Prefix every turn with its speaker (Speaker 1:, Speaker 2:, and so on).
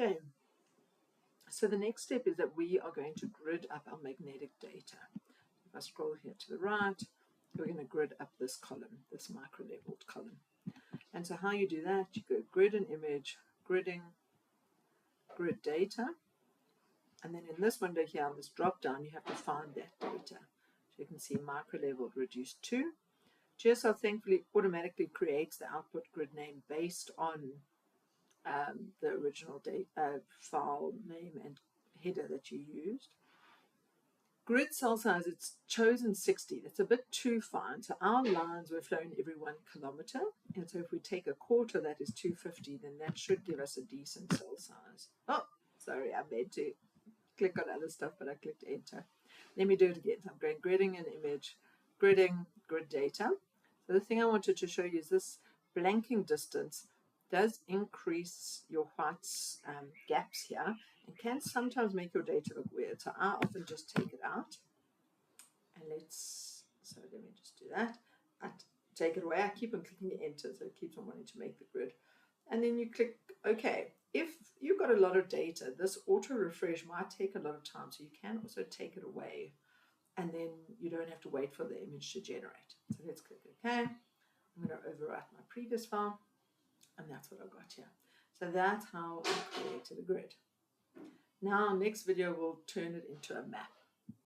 Speaker 1: Okay, so the next step is that we are going to grid up our magnetic data. If I scroll here to the right, we're going to grid up this column, this micro-leveled column. And so how you do that, you go grid an image, gridding, grid data, and then in this window here, on this drop down, you have to find that data. So you can see micro-leveled reduced to. Geosoft thankfully automatically creates the output grid name based on the original file name and header that you used. Grid cell size, it's chosen 60. That's a bit too fine. So our lines were flown every 1 kilometer. And so if we take a quarter, that is 250, then that should give us a decent cell size. Oh, sorry, I meant to click on other stuff, but I clicked enter. Let me do it again. So I'm going gridding an image, gridding, grid data. So the thing I wanted to show you is this blanking distance does increase your whites gaps here and can sometimes make your data look weird. So I often just take it out and let me just do that. I take it away. I keep on clicking enter, so it keeps on wanting to make the grid. And then you click OK. If you've got a lot of data, this auto refresh might take a lot of time, so you can also take it away and then you don't have to wait for the image to generate. So let's click OK. I'm going to overwrite my previous file, and that's what I've got here. So that's how I created a grid. Now, next video, we'll turn it into a map.